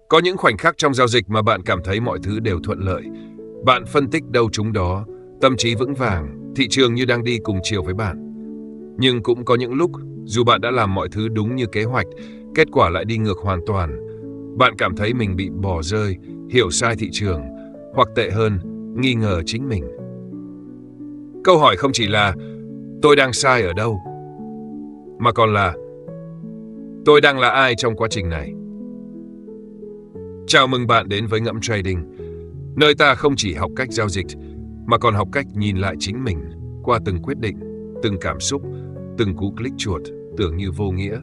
Có những khoảnh khắc trong giao dịch mà bạn cảm thấy mọi thứ đều thuận lợi. Bạn phân tích đâu trúng đó, tâm trí vững vàng, thị trường như đang đi cùng chiều với bạn. Nhưng cũng có những lúc, dù bạn đã làm mọi thứ đúng như kế hoạch, kết quả lại đi ngược hoàn toàn. Bạn cảm thấy mình bị bỏ rơi, hiểu sai thị trường, hoặc tệ hơn, nghi ngờ chính mình. Câu hỏi không chỉ là tôi đang sai ở đâu, mà còn là tôi đang là ai trong quá trình này. Chào mừng bạn đến với Ngẫm Trading, nơi ta không chỉ học cách giao dịch, mà còn học cách nhìn lại chính mình qua từng quyết định, từng cảm xúc, từng cú click chuột tưởng như vô nghĩa.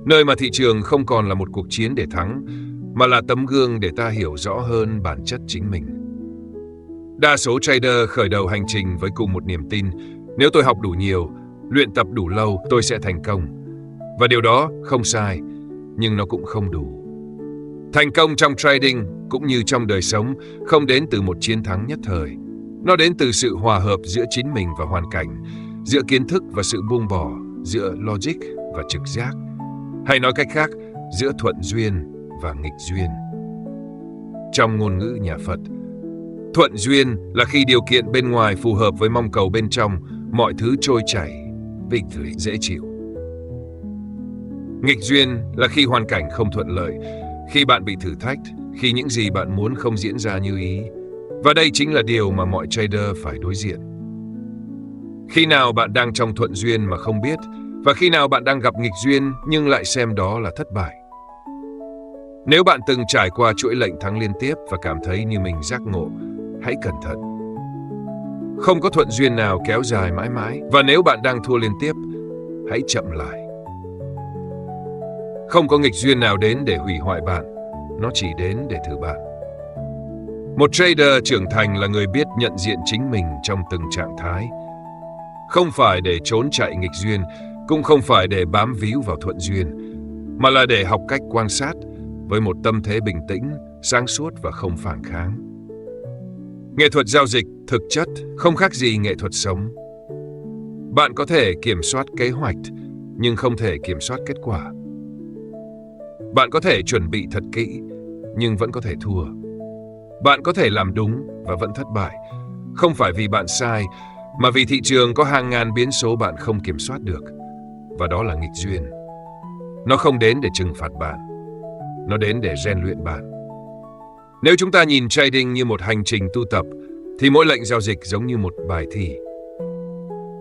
Nơi mà thị trường không còn là một cuộc chiến để thắng, mà là tấm gương để ta hiểu rõ hơn bản chất chính mình. Đa số trader khởi đầu hành trình với cùng một niềm tin: nếu tôi học đủ nhiều, luyện tập đủ lâu, tôi sẽ thành công. Và điều đó không sai, nhưng nó cũng không đủ. Thành công trong trading cũng như trong đời sống không đến từ một chiến thắng nhất thời. Nó đến từ sự hòa hợp giữa chính mình và hoàn cảnh, giữa kiến thức và sự buông bỏ, giữa logic và trực giác. Hay nói cách khác, giữa thuận duyên và nghịch duyên. Trong ngôn ngữ nhà Phật, thuận duyên là khi điều kiện bên ngoài phù hợp với mong cầu bên trong, mọi thứ trôi chảy, bình thường, dễ chịu. Nghịch duyên là khi hoàn cảnh không thuận lợi, khi bạn bị thử thách, khi những gì bạn muốn không diễn ra như ý. Và đây chính là điều mà mọi trader phải đối diện. Khi nào bạn đang trong thuận duyên mà không biết, và khi nào bạn đang gặp nghịch duyên nhưng lại xem đó là thất bại. Nếu bạn từng trải qua chuỗi lệnh thắng liên tiếp và cảm thấy như mình giác ngộ, hãy cẩn thận. Không có thuận duyên nào kéo dài mãi mãi, và nếu bạn đang thua liên tiếp, hãy chậm lại. Không có nghịch duyên nào đến để hủy hoại bạn, nó chỉ đến để thử bạn. Một trader trưởng thành là người biết nhận diện chính mình trong từng trạng thái. Không phải để trốn chạy nghịch duyên, cũng không phải để bám víu vào thuận duyên, mà là để học cách quan sát với một tâm thế bình tĩnh, sáng suốt và không phản kháng. Nghệ thuật giao dịch thực chất không khác gì nghệ thuật sống. Bạn có thể kiểm soát kế hoạch, nhưng không thể kiểm soát kết quả. Bạn có thể chuẩn bị thật kỹ, nhưng vẫn có thể thua. Bạn có thể làm đúng và vẫn thất bại, không phải vì bạn sai, mà vì thị trường có hàng ngàn biến số bạn không kiểm soát được. Và đó là nghịch duyên. Nó không đến để trừng phạt bạn, nó đến để rèn luyện bạn. Nếu chúng ta nhìn trading như một hành trình tu tập, thì mỗi lệnh giao dịch giống như một bài thi.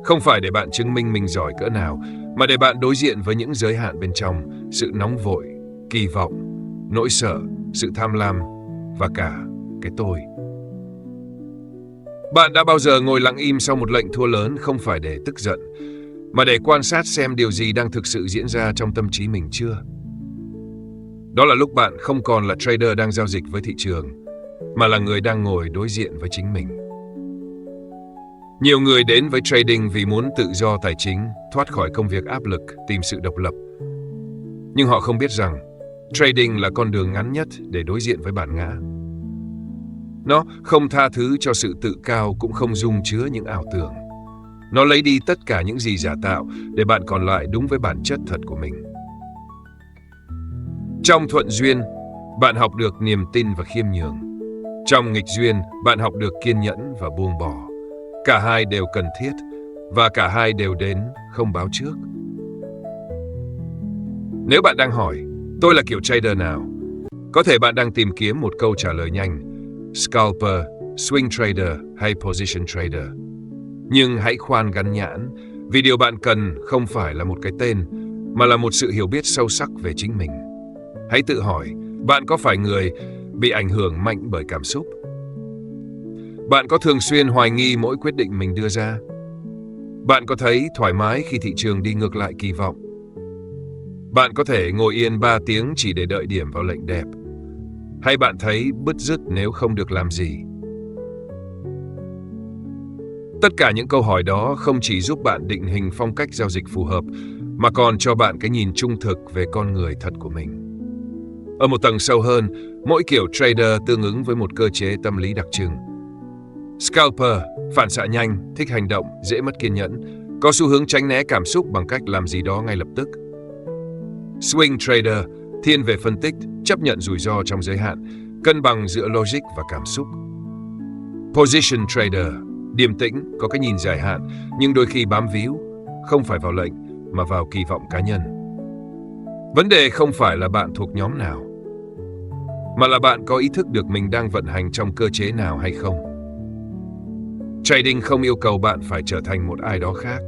Không phải để bạn chứng minh mình giỏi cỡ nào, mà để bạn đối diện với những giới hạn bên trong, sự nóng vội, kỳ vọng, nỗi sợ, sự tham lam và cả cái tôi. Bạn đã bao giờ ngồi lặng im sau một lệnh thua lớn không phải để tức giận, mà để quan sát xem điều gì đang thực sự diễn ra trong tâm trí mình chưa? Đó là lúc bạn không còn là trader đang giao dịch với thị trường, mà là người đang ngồi đối diện với chính mình. Nhiều người đến với trading vì muốn tự do tài chính, thoát khỏi công việc áp lực, tìm sự độc lập. Nhưng họ không biết rằng trading là con đường ngắn nhất để đối diện với bản ngã. Nó không tha thứ cho sự tự cao, cũng không dung chứa những ảo tưởng. Nó lấy đi tất cả những gì giả tạo để bạn còn lại đúng với bản chất thật của mình. Trong thuận duyên, bạn học được niềm tin và khiêm nhường. Trong nghịch duyên, bạn học được kiên nhẫn và buông bỏ. Cả hai đều cần thiết, và cả hai đều đến không báo trước. Nếu bạn đang hỏi, tôi là kiểu trader nào? Có thể bạn đang tìm kiếm một câu trả lời nhanh: scalper, swing trader hay position trader. Nhưng hãy khoan gắn nhãn, vì điều bạn cần không phải là một cái tên, mà là một sự hiểu biết sâu sắc về chính mình. Hãy tự hỏi, bạn có phải người bị ảnh hưởng mạnh bởi cảm xúc? Bạn có thường xuyên hoài nghi mỗi quyết định mình đưa ra? Bạn có thấy thoải mái khi thị trường đi ngược lại kỳ vọng? Bạn có thể ngồi yên 3 tiếng chỉ để đợi điểm vào lệnh đẹp? Hay bạn thấy bứt rứt nếu không được làm gì? Tất cả những câu hỏi đó không chỉ giúp bạn định hình phong cách giao dịch phù hợp, mà còn cho bạn cái nhìn trung thực về con người thật của mình. Ở một tầng sâu hơn, mỗi kiểu trader tương ứng với một cơ chế tâm lý đặc trưng. Scalper, phản xạ nhanh, thích hành động, dễ mất kiên nhẫn, có xu hướng tránh né cảm xúc bằng cách làm gì đó ngay lập tức. Swing trader, thiên về phân tích, chấp nhận rủi ro trong giới hạn, cân bằng giữa logic và cảm xúc. Position trader, điềm tĩnh, có cái nhìn dài hạn, nhưng đôi khi bám víu, không phải vào lệnh mà vào kỳ vọng cá nhân. Vấn đề không phải là bạn thuộc nhóm nào, mà là bạn có ý thức được mình đang vận hành trong cơ chế nào hay không. Trading không yêu cầu bạn phải trở thành một ai đó khác.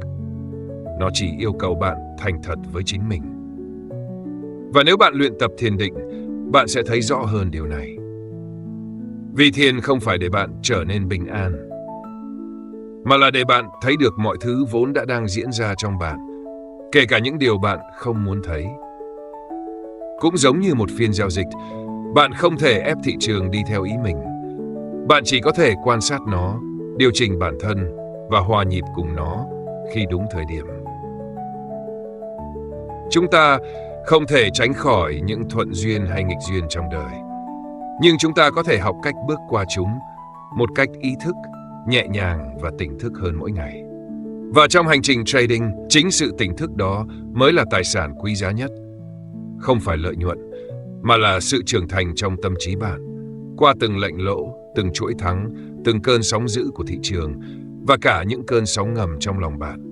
Nó chỉ yêu cầu bạn thành thật với chính mình. Và nếu bạn luyện tập thiền định, bạn sẽ thấy rõ hơn điều này. Vì thiền không phải để bạn trở nên bình an, mà là để bạn thấy được mọi thứ vốn đã đang diễn ra trong bạn, kể cả những điều bạn không muốn thấy. Cũng giống như một phiên giao dịch, bạn không thể ép thị trường đi theo ý mình. Bạn chỉ có thể quan sát nó, điều chỉnh bản thân và hòa nhịp cùng nó khi đúng thời điểm. Chúng ta không thể tránh khỏi những thuận duyên hay nghịch duyên trong đời, nhưng chúng ta có thể học cách bước qua chúng một cách ý thức, nhẹ nhàng và tỉnh thức hơn mỗi ngày. Và trong hành trình trading, chính sự tỉnh thức đó mới là tài sản quý giá nhất. Không phải lợi nhuận, mà là sự trưởng thành trong tâm trí bạn, qua từng lệnh lỗ, từng chuỗi thắng, từng cơn sóng dữ của thị trường và cả những cơn sóng ngầm trong lòng bạn.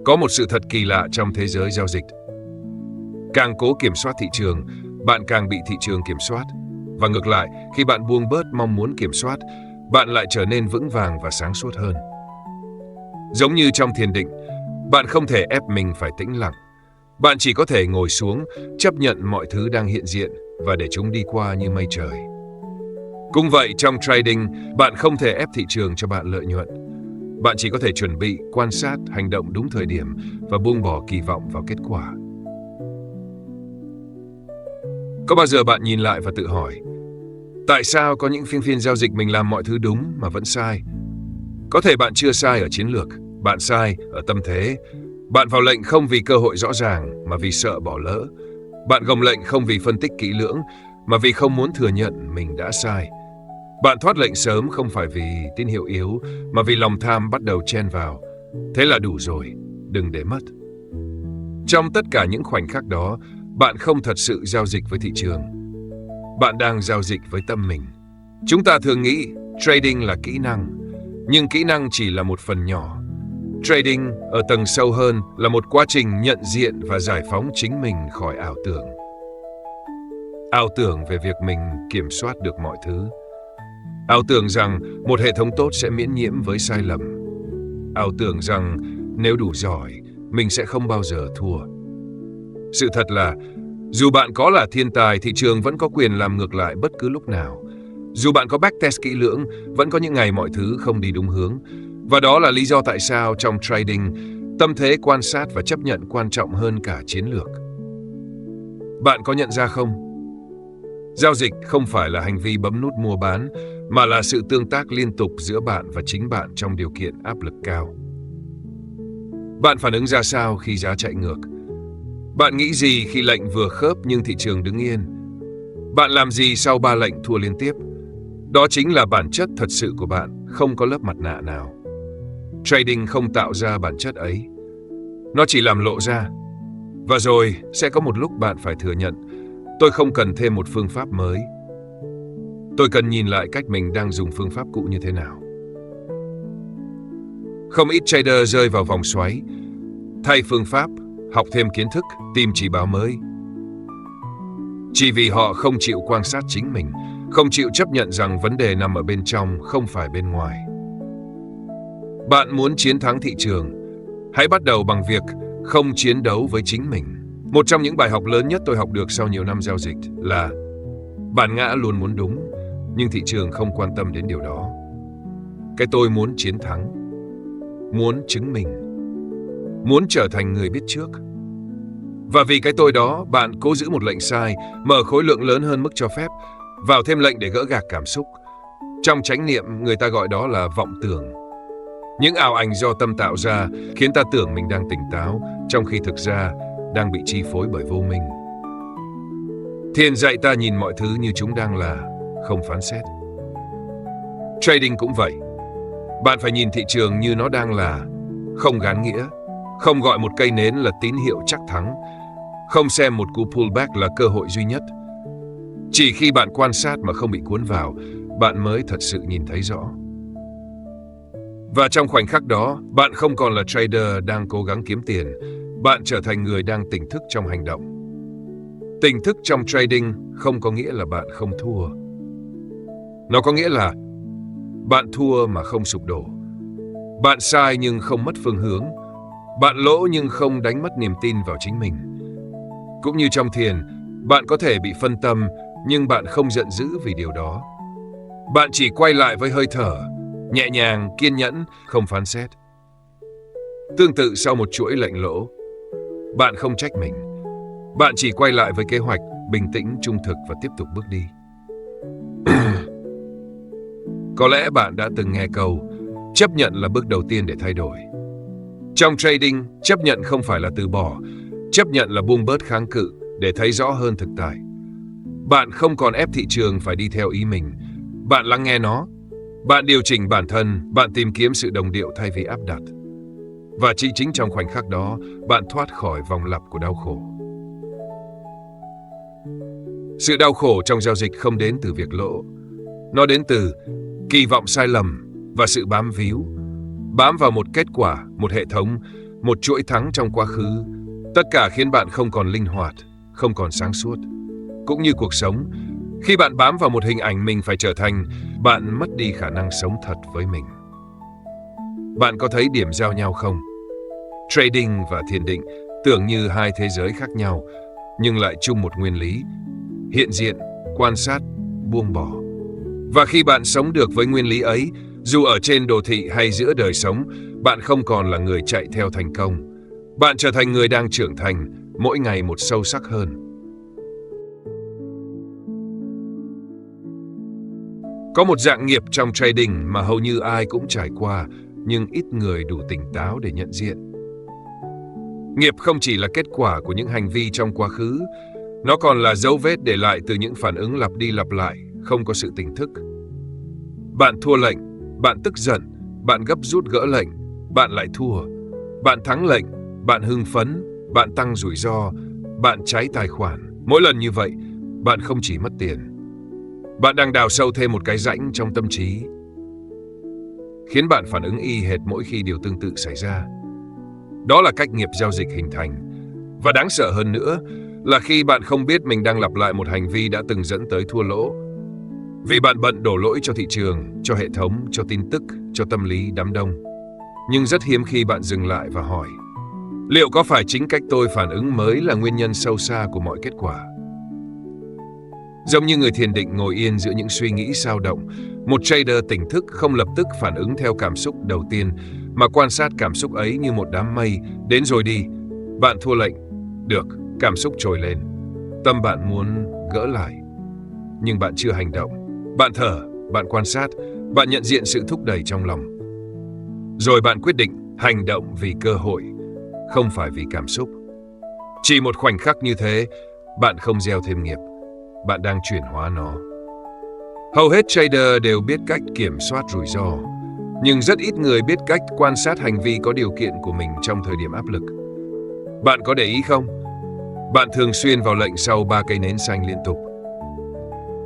Có một sự thật kỳ lạ trong thế giới giao dịch. Càng cố kiểm soát thị trường, bạn càng bị thị trường kiểm soát. Và ngược lại, khi bạn buông bớt mong muốn kiểm soát, bạn lại trở nên vững vàng và sáng suốt hơn. Giống như trong thiền định, bạn không thể ép mình phải tĩnh lặng. Bạn chỉ có thể ngồi xuống, chấp nhận mọi thứ đang hiện diện và để chúng đi qua như mây trời. Cũng vậy, trong trading, bạn không thể ép thị trường cho bạn lợi nhuận. Bạn chỉ có thể chuẩn bị, quan sát, hành động đúng thời điểm và buông bỏ kỳ vọng vào kết quả. Có bao giờ bạn nhìn lại và tự hỏi, tại sao có những phiên giao dịch mình làm mọi thứ đúng mà vẫn sai? Có thể bạn chưa sai ở chiến lược, bạn sai ở tâm thế. Bạn vào lệnh không vì cơ hội rõ ràng mà vì sợ bỏ lỡ. Bạn gồng lệnh không vì phân tích kỹ lưỡng mà vì không muốn thừa nhận mình đã sai. Bạn thoát lệnh sớm không phải vì tín hiệu yếu mà vì lòng tham bắt đầu chen vào. Thế là đủ rồi, đừng để mất. Trong tất cả những khoảnh khắc đó, bạn không thật sự giao dịch với thị trường. Bạn đang giao dịch với tâm mình. Chúng ta thường nghĩ trading là kỹ năng, nhưng kỹ năng chỉ là một phần nhỏ. Trading ở tầng sâu hơn là một quá trình nhận diện và giải phóng chính mình khỏi ảo tưởng. Ảo tưởng về việc mình kiểm soát được mọi thứ. Ảo tưởng rằng một hệ thống tốt sẽ miễn nhiễm với sai lầm. Ảo tưởng rằng nếu đủ giỏi, mình sẽ không bao giờ thua. Sự thật là, dù bạn có là thiên tài, thị trường vẫn có quyền làm ngược lại bất cứ lúc nào. Dù bạn có backtest kỹ lưỡng, vẫn có những ngày mọi thứ không đi đúng hướng. Và đó là lý do tại sao trong trading, tâm thế quan sát và chấp nhận quan trọng hơn cả chiến lược. Bạn có nhận ra không? Giao dịch không phải là hành vi bấm nút mua bán, mà là sự tương tác liên tục giữa bạn và chính bạn trong điều kiện áp lực cao. Bạn phản ứng ra sao khi giá chạy ngược? Bạn nghĩ gì khi lệnh vừa khớp nhưng thị trường đứng yên? Bạn làm gì sau 3 lệnh thua liên tiếp? Đó chính là bản chất thật sự của bạn, không có lớp mặt nạ nào. Trading không tạo ra bản chất ấy. Nó chỉ làm lộ ra. Và rồi, sẽ có một lúc bạn phải thừa nhận, tôi không cần thêm một phương pháp mới. Tôi cần nhìn lại cách mình đang dùng phương pháp cũ như thế nào. Không ít trader rơi vào vòng xoáy, thay phương pháp, học thêm kiến thức, tìm chỉ báo mới. Chỉ vì họ không chịu quan sát chính mình, không chịu chấp nhận rằng vấn đề nằm ở bên trong, không phải bên ngoài. Bạn muốn chiến thắng thị trường, hãy bắt đầu bằng việc không chiến đấu với chính mình. Một trong những bài học lớn nhất tôi học được sau nhiều năm giao dịch là bản ngã luôn muốn đúng, nhưng thị trường không quan tâm đến điều đó. Cái tôi muốn chiến thắng, muốn chứng minh, muốn trở thành người biết trước. Và vì cái tôi đó, bạn cố giữ một lệnh sai, mở khối lượng lớn hơn mức cho phép, vào thêm lệnh để gỡ gạc cảm xúc. Trong chánh niệm, người ta gọi đó là vọng tưởng. Những ảo ảnh do tâm tạo ra khiến ta tưởng mình đang tỉnh táo, trong khi thực ra đang bị chi phối bởi vô minh. Thiền dạy ta nhìn mọi thứ như chúng đang là, không phán xét. Trading cũng vậy. Bạn phải nhìn thị trường như nó đang là, không gán nghĩa, không gọi một cây nến là tín hiệu chắc thắng. Không xem một cú pullback là cơ hội duy nhất. Chỉ khi bạn quan sát mà không bị cuốn vào, bạn mới thật sự nhìn thấy rõ. Và trong khoảnh khắc đó, bạn không còn là trader đang cố gắng kiếm tiền, bạn trở thành người đang tỉnh thức trong hành động. Tỉnh thức trong trading không có nghĩa là bạn không thua. Nó có nghĩa là bạn thua mà không sụp đổ. Bạn sai nhưng không mất phương hướng. Bạn lỗ nhưng không đánh mất niềm tin vào chính mình. Cũng như trong thiền, bạn có thể bị phân tâm nhưng bạn không giận dữ vì điều đó. Bạn chỉ quay lại với hơi thở, nhẹ nhàng, kiên nhẫn, không phán xét. Tương tự sau một chuỗi lệnh lỗ, bạn không trách mình. Bạn chỉ quay lại với kế hoạch, bình tĩnh, trung thực và tiếp tục bước đi. Có lẽ bạn đã từng nghe câu, chấp nhận là bước đầu tiên để thay đổi. Trong trading, chấp nhận không phải là từ bỏ, chấp nhận là buông bớt kháng cự để thấy rõ hơn thực tại. Bạn không còn ép thị trường phải đi theo ý mình. Bạn lắng nghe nó. Bạn điều chỉnh bản thân, bạn tìm kiếm sự đồng điệu thay vì áp đặt. Và chỉ chính trong khoảnh khắc đó, bạn thoát khỏi vòng lặp của đau khổ. Sự đau khổ trong giao dịch không đến từ việc lỗ. Nó đến từ kỳ vọng sai lầm và sự bám víu. Bám vào một kết quả, một hệ thống, một chuỗi thắng trong quá khứ. Tất cả khiến bạn không còn linh hoạt, không còn sáng suốt. Cũng như cuộc sống, khi bạn bám vào một hình ảnh mình phải trở thành, bạn mất đi khả năng sống thật với mình. Bạn có thấy điểm giao nhau không? Trading và thiền định tưởng như hai thế giới khác nhau, nhưng lại chung một nguyên lý: hiện diện, quan sát, buông bỏ. Và khi bạn sống được với nguyên lý ấy, dù ở trên đồ thị hay giữa đời sống, bạn không còn là người chạy theo thành công. Bạn trở thành người đang trưởng thành, mỗi ngày một sâu sắc hơn. Có một dạng nghiệp trong trading mà hầu như ai cũng trải qua, nhưng ít người đủ tỉnh táo để nhận diện. Nghiệp không chỉ là kết quả của những hành vi trong quá khứ, nó còn là dấu vết để lại từ những phản ứng lặp đi lặp lại, không có sự tỉnh thức. Bạn thua lệnh, bạn tức giận, bạn gấp rút gỡ lệnh, bạn lại thua. Bạn thắng lệnh, bạn hưng phấn, bạn tăng rủi ro, bạn cháy tài khoản. Mỗi lần như vậy, bạn không chỉ mất tiền. Bạn đang đào sâu thêm một cái rãnh trong tâm trí, khiến bạn phản ứng y hệt mỗi khi điều tương tự xảy ra. Đó là cách nghiệp giao dịch hình thành. Và đáng sợ hơn nữa là khi bạn không biết mình đang lặp lại một hành vi đã từng dẫn tới thua lỗ. Vì bạn bận đổ lỗi cho thị trường, cho hệ thống, cho tin tức, cho tâm lý đám đông. Nhưng rất hiếm khi bạn dừng lại và hỏi, liệu có phải chính cách tôi phản ứng mới là nguyên nhân sâu xa của mọi kết quả? Giống như người thiền định ngồi yên giữa những suy nghĩ xao động, một trader tỉnh thức không lập tức phản ứng theo cảm xúc đầu tiên, mà quan sát cảm xúc ấy như một đám mây, đến rồi đi. Bạn thua lệnh, được, cảm xúc trồi lên. Tâm bạn muốn gỡ lại, nhưng bạn chưa hành động. Bạn thở, bạn quan sát, bạn nhận diện sự thúc đẩy trong lòng. Rồi bạn quyết định hành động vì cơ hội, không phải vì cảm xúc. Chỉ một khoảnh khắc như thế, bạn không gieo thêm nghiệp, bạn đang chuyển hóa nó. Hầu hết trader đều biết cách kiểm soát rủi ro, nhưng rất ít người biết cách quan sát hành vi có điều kiện của mình trong thời điểm áp lực. Bạn có để ý không? Bạn thường xuyên vào lệnh sau 3 cây nến xanh liên tục.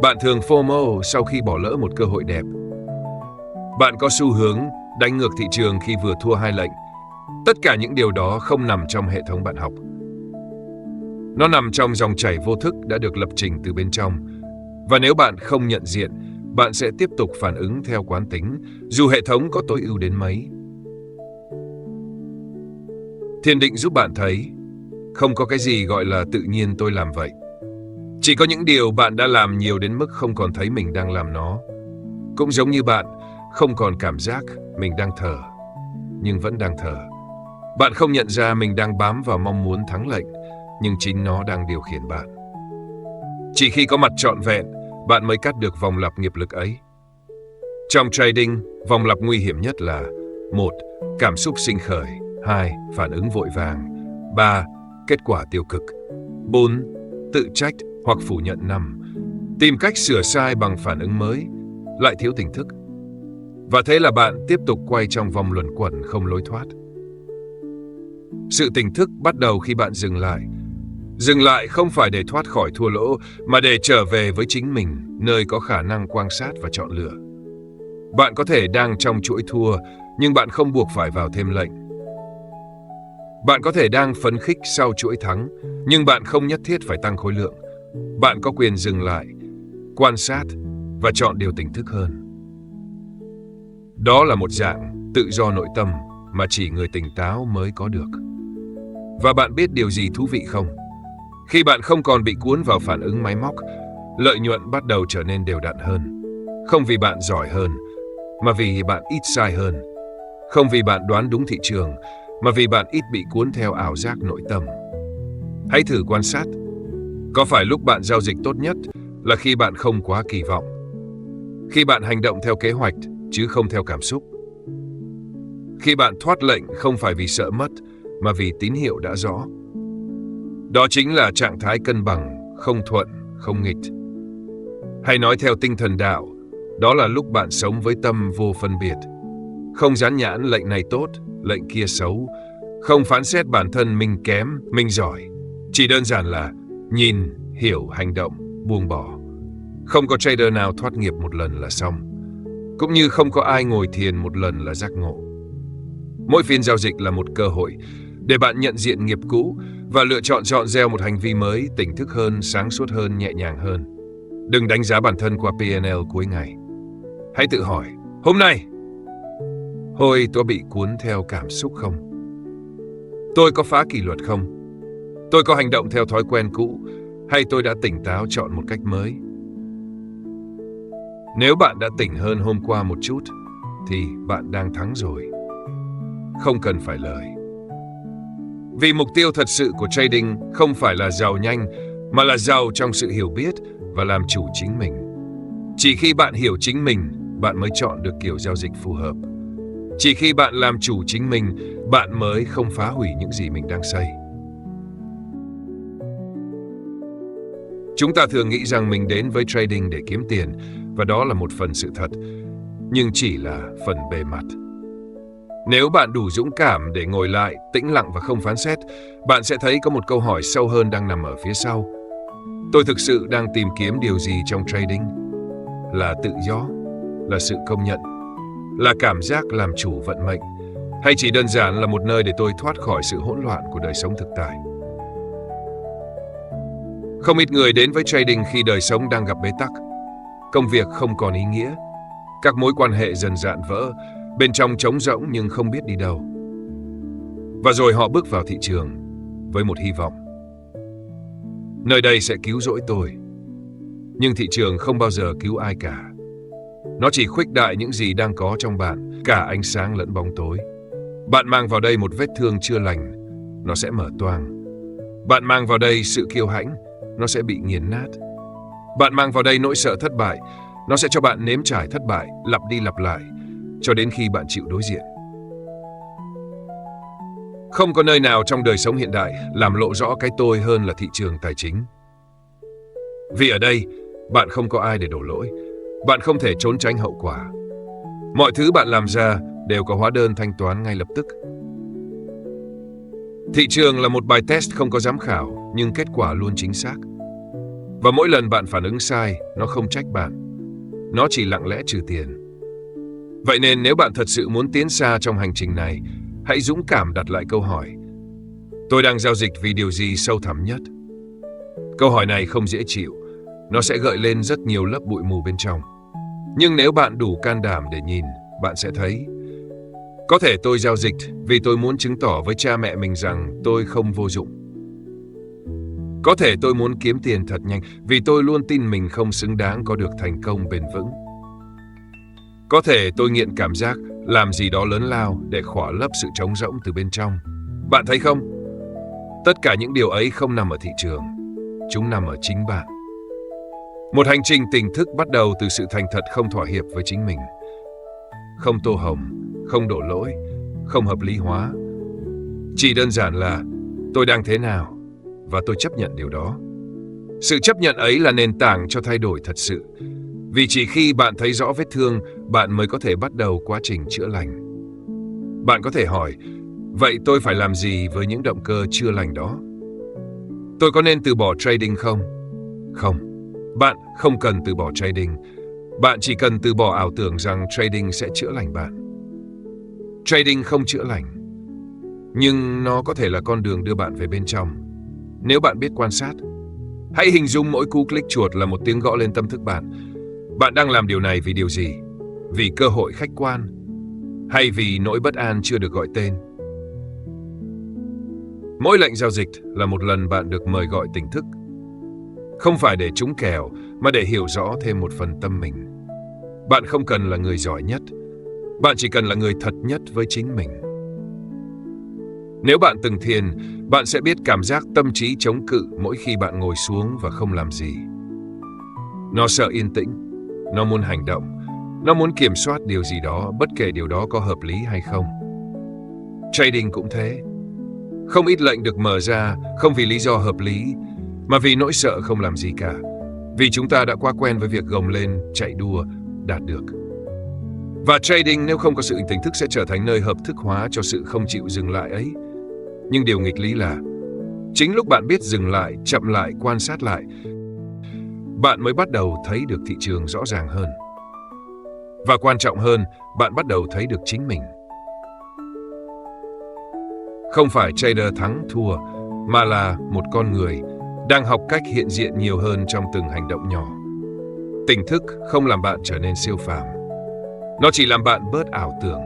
Bạn thường FOMO sau khi bỏ lỡ một cơ hội đẹp. Bạn có xu hướng đánh ngược thị trường khi vừa thua 2 lệnh. Tất cả những điều đó không nằm trong hệ thống bạn học. Nó nằm trong dòng chảy vô thức đã được lập trình từ bên trong. Và nếu bạn không nhận diện, bạn sẽ tiếp tục phản ứng theo quán tính, dù hệ thống có tối ưu đến mấy. Thiền định giúp bạn thấy, không có cái gì gọi là tự nhiên tôi làm vậy. Chỉ có những điều bạn đã làm nhiều đến mức không còn thấy mình đang làm nó. Cũng giống như bạn không còn cảm giác mình đang thở, nhưng vẫn đang thở. Bạn không nhận ra mình đang bám vào mong muốn thắng lệnh, nhưng chính nó đang điều khiển bạn. Chỉ khi có mặt trọn vẹn, bạn mới cắt được vòng lặp nghiệp lực ấy. Trong trading, vòng lặp nguy hiểm nhất là 1. Cảm xúc sinh khởi. 2. Phản ứng vội vàng. 3. Kết quả tiêu cực. 4. Tự trách hoặc phủ nhận. 5. Tìm cách sửa sai bằng phản ứng mới, lại thiếu tỉnh thức. Và thế là bạn tiếp tục quay trong vòng luẩn quẩn không lối thoát. Sự tỉnh thức bắt đầu khi bạn dừng lại. Dừng lại không phải để thoát khỏi thua lỗ, mà để trở về với chính mình, nơi có khả năng quan sát và chọn lựa. Bạn có thể đang trong chuỗi thua, nhưng bạn không buộc phải vào thêm lệnh. Bạn có thể đang phấn khích sau chuỗi thắng, nhưng bạn không nhất thiết phải tăng khối lượng. Bạn có quyền dừng lại, quan sát và chọn điều tỉnh thức hơn. Đó là một dạng tự do nội tâm mà chỉ người tỉnh táo mới có được. Và bạn biết điều gì thú vị không? Khi bạn không còn bị cuốn vào phản ứng máy móc, lợi nhuận bắt đầu trở nên đều đặn hơn. Không vì bạn giỏi hơn, mà vì bạn ít sai hơn. Không vì bạn đoán đúng thị trường, mà vì bạn ít bị cuốn theo ảo giác nội tâm. Hãy thử quan sát. Có phải lúc bạn giao dịch tốt nhất là khi bạn không quá kỳ vọng? Khi bạn hành động theo kế hoạch, chứ không theo cảm xúc? Khi bạn thoát lệnh không phải vì sợ mất, mà vì tín hiệu đã rõ? Đó chính là trạng thái cân bằng, không thuận, không nghịch. Hay nói theo tinh thần đạo, đó là lúc bạn sống với tâm vô phân biệt. Không dán nhãn lệnh này tốt, lệnh kia xấu. Không phán xét bản thân mình kém, mình giỏi. Chỉ đơn giản là nhìn, hiểu, hành động, buông bỏ. Không có trader nào thoát nghiệp một lần là xong. Cũng như không có ai ngồi thiền một lần là giác ngộ. Mỗi phiên giao dịch là một cơ hội để bạn nhận diện nghiệp cũ và lựa chọn gieo một hành vi mới, tỉnh thức hơn, sáng suốt hơn, nhẹ nhàng hơn. Đừng đánh giá bản thân qua P&L cuối ngày. Hãy tự hỏi, hôm nay, hồi tôi bị cuốn theo cảm xúc không? Tôi có phá kỷ luật không? Tôi có hành động theo thói quen cũ, hay tôi đã tỉnh táo chọn một cách mới? Nếu bạn đã tỉnh hơn hôm qua một chút, thì bạn đang thắng rồi. Không cần phải lời. Vì mục tiêu thật sự của trading không phải là giàu nhanh, mà là giàu trong sự hiểu biết và làm chủ chính mình. Chỉ khi bạn hiểu chính mình, bạn mới chọn được kiểu giao dịch phù hợp. Chỉ khi bạn làm chủ chính mình, bạn mới không phá hủy những gì mình đang xây. Chúng ta thường nghĩ rằng mình đến với trading để kiếm tiền, và đó là một phần sự thật, nhưng chỉ là phần bề mặt. Nếu bạn đủ dũng cảm để ngồi lại, tĩnh lặng và không phán xét, bạn sẽ thấy có một câu hỏi sâu hơn đang nằm ở phía sau. Tôi thực sự đang tìm kiếm điều gì trong trading? Là tự do? Là sự công nhận? Là cảm giác làm chủ vận mệnh? Hay chỉ đơn giản là một nơi để tôi thoát khỏi sự hỗn loạn của đời sống thực tại? Không ít người đến với trading khi đời sống đang gặp bế tắc. Công việc không còn ý nghĩa. Các mối quan hệ dần dạn vỡ, bên trong trống rỗng nhưng không biết đi đâu. Và rồi họ bước vào thị trường với một hy vọng. Nơi đây sẽ cứu rỗi tôi. Nhưng thị trường không bao giờ cứu ai cả. Nó chỉ khuếch đại những gì đang có trong bạn, cả ánh sáng lẫn bóng tối. Bạn mang vào đây một vết thương chưa lành, nó sẽ mở toang. Bạn mang vào đây sự kiêu hãnh, nó sẽ bị nghiền nát. Bạn mang vào đây nỗi sợ thất bại, nó sẽ cho bạn nếm trải thất bại, lặp đi lặp lại, cho đến khi bạn chịu đối diện. Không có nơi nào trong đời sống hiện đại làm lộ rõ cái tôi hơn là thị trường tài chính. Vì ở đây, bạn không có ai để đổ lỗi. Bạn không thể trốn tránh hậu quả. Mọi thứ bạn làm ra đều có hóa đơn thanh toán ngay lập tức. Thị trường là một bài test không có giám khảo, nhưng kết quả luôn chính xác. Và mỗi lần bạn phản ứng sai, nó không trách bạn. Nó chỉ lặng lẽ trừ tiền. Vậy nên nếu bạn thật sự muốn tiến xa trong hành trình này, hãy dũng cảm đặt lại câu hỏi. Tôi đang giao dịch vì điều gì sâu thẳm nhất? Câu hỏi này không dễ chịu. Nó sẽ gợi lên rất nhiều lớp bụi mù bên trong. Nhưng nếu bạn đủ can đảm để nhìn, bạn sẽ thấy. Có thể tôi giao dịch vì tôi muốn chứng tỏ với cha mẹ mình rằng tôi không vô dụng. Có thể tôi muốn kiếm tiền thật nhanh vì tôi luôn tin mình không xứng đáng có được thành công bền vững. Có thể tôi nghiện cảm giác làm gì đó lớn lao để khỏa lấp sự trống rỗng từ bên trong. Bạn thấy không? Tất cả những điều ấy không nằm ở thị trường. Chúng nằm ở chính bạn. Một hành trình tỉnh thức bắt đầu từ sự thành thật không thỏa hiệp với chính mình. Không tô hồng, không đổ lỗi, không hợp lý hóa. Chỉ đơn giản là tôi đang thế nào và tôi chấp nhận điều đó. Sự chấp nhận ấy là nền tảng cho thay đổi thật sự. Vì chỉ khi bạn thấy rõ vết thương, bạn mới có thể bắt đầu quá trình chữa lành. Bạn có thể hỏi, vậy tôi phải làm gì với những động cơ chưa lành đó? Tôi có nên từ bỏ trading không? Không, bạn không cần từ bỏ trading. Bạn chỉ cần từ bỏ ảo tưởng rằng trading sẽ chữa lành bạn. Trading không chữa lành, nhưng nó có thể là con đường đưa bạn về bên trong. Nếu bạn biết quan sát, hãy hình dung mỗi cú click chuột là một tiếng gõ lên tâm thức bạn. Bạn đang làm điều này vì điều gì? Vì cơ hội khách quan, hay vì nỗi bất an chưa được gọi tên? Mỗi lệnh giao dịch là một lần bạn được mời gọi tỉnh thức. Không phải để trúng kèo, mà để hiểu rõ thêm một phần tâm mình. Bạn không cần là người giỏi nhất, bạn chỉ cần là người thật nhất với chính mình. Nếu bạn từng thiền, bạn sẽ biết cảm giác tâm trí chống cự mỗi khi bạn ngồi xuống và không làm gì. Nó sợ yên tĩnh, nó muốn hành động, nó muốn kiểm soát điều gì đó, bất kể điều đó có hợp lý hay không. Trading cũng thế. Không ít lệnh được mở ra không vì lý do hợp lý, mà vì nỗi sợ không làm gì cả. Vì chúng ta đã quá quen với việc gồng lên, chạy đua, đạt được. Và trading nếu không có sự tỉnh thức sẽ trở thành nơi hợp thức hóa cho sự không chịu dừng lại ấy. Nhưng điều nghịch lý là, chính lúc bạn biết dừng lại, chậm lại, quan sát lại, bạn mới bắt đầu thấy được thị trường rõ ràng hơn. Và quan trọng hơn, bạn bắt đầu thấy được chính mình. Không phải trader thắng thua, mà là một con người đang học cách hiện diện nhiều hơn trong từng hành động nhỏ. Tỉnh thức không làm bạn trở nên siêu phàm. Nó chỉ làm bạn bớt ảo tưởng.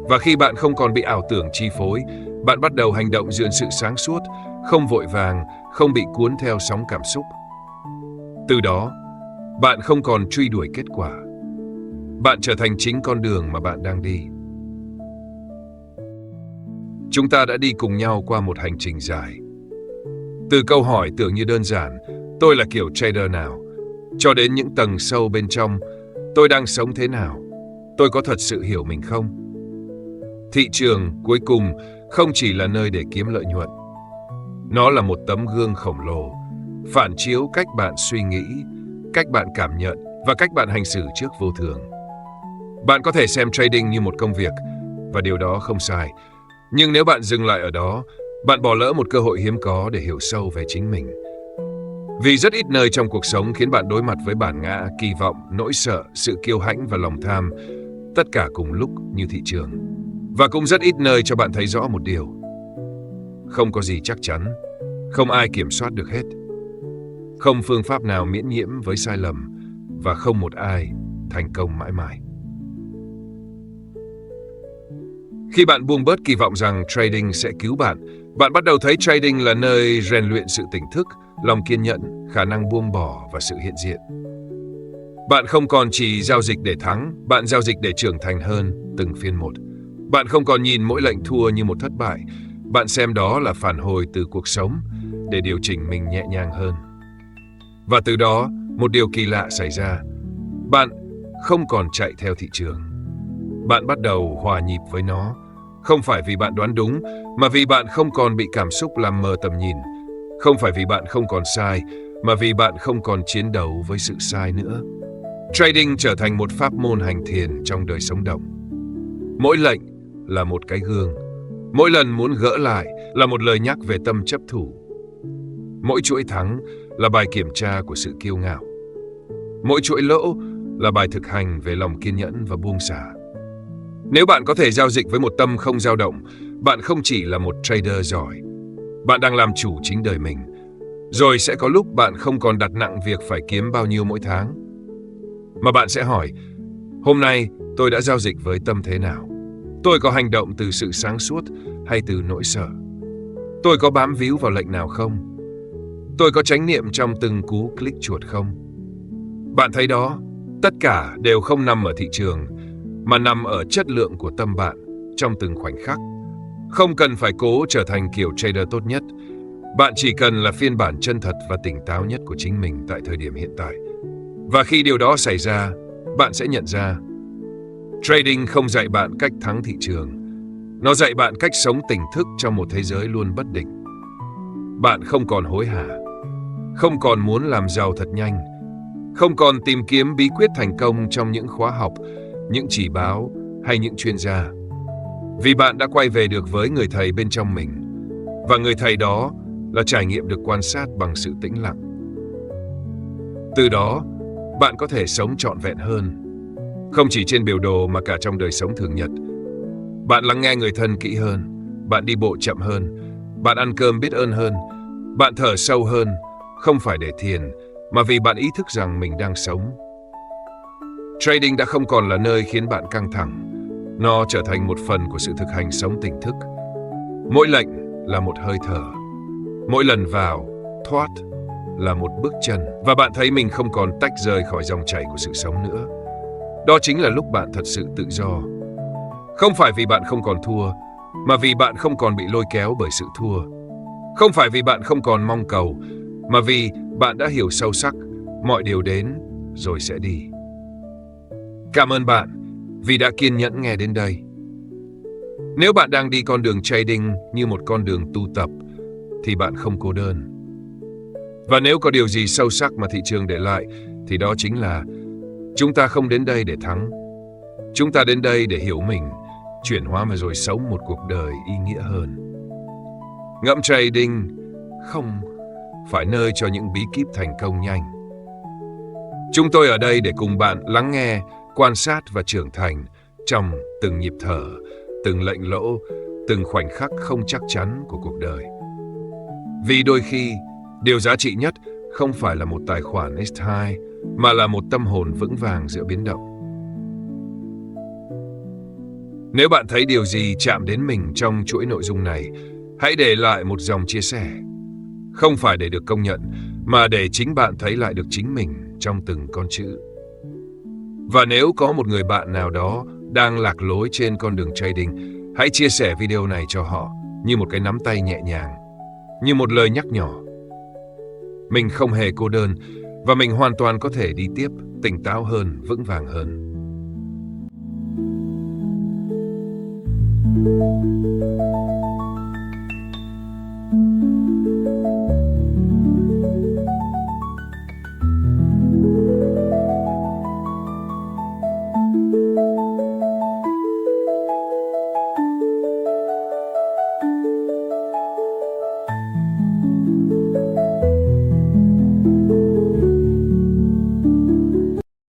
Và khi bạn không còn bị ảo tưởng chi phối, bạn bắt đầu hành động dựa sự sáng suốt, không vội vàng, không bị cuốn theo sóng cảm xúc. Từ đó, bạn không còn truy đuổi kết quả. Bạn trở thành chính con đường mà bạn đang đi. Chúng ta đã đi cùng nhau qua một hành trình dài. Từ câu hỏi tưởng như đơn giản, tôi là kiểu trader nào, cho đến những tầng sâu bên trong, tôi đang sống thế nào, tôi có thật sự hiểu mình không? Thị trường cuối cùng không chỉ là nơi để kiếm lợi nhuận. Nó là một tấm gương khổng lồ, phản chiếu cách bạn suy nghĩ, cách bạn cảm nhận và cách bạn hành xử trước vô thường. Bạn có thể xem trading như một công việc, và điều đó không sai. Nhưng nếu bạn dừng lại ở đó, bạn bỏ lỡ một cơ hội hiếm có để hiểu sâu về chính mình. Vì rất ít nơi trong cuộc sống khiến bạn đối mặt với bản ngã, kỳ vọng, nỗi sợ, sự kiêu hãnh và lòng tham, tất cả cùng lúc như thị trường. Và cũng rất ít nơi cho bạn thấy rõ một điều. Không có gì chắc chắn, không ai kiểm soát được hết. Không phương pháp nào miễn nhiễm với sai lầm, và không một ai thành công mãi mãi. Khi bạn buông bớt kỳ vọng rằng trading sẽ cứu bạn, bạn bắt đầu thấy trading là nơi rèn luyện sự tỉnh thức, lòng kiên nhẫn, khả năng buông bỏ và sự hiện diện. Bạn không còn chỉ giao dịch để thắng, bạn giao dịch để trưởng thành hơn từng phiên một. Bạn không còn nhìn mỗi lệnh thua như một thất bại, bạn xem đó là phản hồi từ cuộc sống để điều chỉnh mình nhẹ nhàng hơn. Và từ đó, một điều kỳ lạ xảy ra. Bạn không còn chạy theo thị trường. Bạn bắt đầu hòa nhịp với nó, không phải vì bạn đoán đúng, mà vì bạn không còn bị cảm xúc làm mờ tầm nhìn. Không phải vì bạn không còn sai, mà vì bạn không còn chiến đấu với sự sai nữa. Trading trở thành một pháp môn hành thiền trong đời sống động. Mỗi lệnh là một cái gương. Mỗi lần muốn gỡ lại là một lời nhắc về tâm chấp thủ. Mỗi chuỗi thắng là bài kiểm tra của sự kiêu ngạo. Mỗi chuỗi lỗ là bài thực hành về lòng kiên nhẫn và buông xả. Nếu bạn có thể giao dịch với một tâm không dao động, bạn không chỉ là một trader giỏi. Bạn đang làm chủ chính đời mình. Rồi sẽ có lúc bạn không còn đặt nặng việc phải kiếm bao nhiêu mỗi tháng. Mà bạn sẽ hỏi, hôm nay tôi đã giao dịch với tâm thế nào? Tôi có hành động từ sự sáng suốt hay từ nỗi sợ? Tôi có bám víu vào lệnh nào không? Tôi có chánh niệm trong từng cú click chuột không? Bạn thấy đó, tất cả đều không nằm ở thị trường, mà nằm ở chất lượng của tâm bạn trong từng khoảnh khắc. Không cần phải cố trở thành kiểu trader tốt nhất. Bạn chỉ cần là phiên bản chân thật và tỉnh táo nhất của chính mình tại thời điểm hiện tại. Và khi điều đó xảy ra, bạn sẽ nhận ra trading không dạy bạn cách thắng thị trường. Nó dạy bạn cách sống tỉnh thức trong một thế giới luôn bất định. Bạn không còn hối hả, không còn muốn làm giàu thật nhanh, không còn tìm kiếm bí quyết thành công trong những khóa học, những chỉ báo hay những chuyên gia. Vì bạn đã quay về được với người thầy bên trong mình. Và người thầy đó là trải nghiệm được quan sát bằng sự tĩnh lặng. Từ đó, bạn có thể sống trọn vẹn hơn, không chỉ trên biểu đồ mà cả trong đời sống thường nhật. Bạn lắng nghe người thân kỹ hơn, bạn đi bộ chậm hơn, bạn ăn cơm biết ơn hơn, bạn thở sâu hơn, không phải để thiền, mà vì bạn ý thức rằng mình đang sống. Trading đã không còn là nơi khiến bạn căng thẳng, nó trở thành một phần của sự thực hành sống tỉnh thức. Mỗi lệnh là một hơi thở, mỗi lần vào, thoát là một bước chân, và bạn thấy mình không còn tách rời khỏi dòng chảy của sự sống nữa. Đó chính là lúc bạn thật sự tự do. Không phải vì bạn không còn thua, mà vì bạn không còn bị lôi kéo bởi sự thua. Không phải vì bạn không còn mong cầu, mà vì bạn đã hiểu sâu sắc mọi điều đến rồi sẽ đi. Cảm ơn bạn vì đã kiên nhẫn nghe đến đây. Nếu bạn đang đi con đường trading như một con đường tu tập, thì bạn không cô đơn. Và nếu có điều gì sâu sắc mà thị trường để lại, thì đó chính là chúng ta không đến đây để thắng. Chúng ta đến đây để hiểu mình, chuyển hóa và rồi sống một cuộc đời ý nghĩa hơn. Ngẫm trading không phải nơi cho những bí kíp thành công nhanh. Chúng tôi ở đây để cùng bạn lắng nghe, quan sát và trưởng thành trong từng nhịp thở, từng lệnh lỗ, từng khoảnh khắc không chắc chắn của cuộc đời. Vì đôi khi, điều giá trị nhất không phải là một tài khoản X2, mà là một tâm hồn vững vàng giữa biến động. Nếu bạn thấy điều gì chạm đến mình trong chuỗi nội dung này, hãy để lại một dòng chia sẻ. Không phải để được công nhận, mà để chính bạn thấy lại được chính mình trong từng con chữ. Và nếu có một người bạn nào đó đang lạc lối trên con đường trading, hãy chia sẻ video này cho họ như một cái nắm tay nhẹ nhàng, như một lời nhắc nhở. Mình không hề cô đơn, và mình hoàn toàn có thể đi tiếp, tỉnh táo hơn, vững vàng hơn.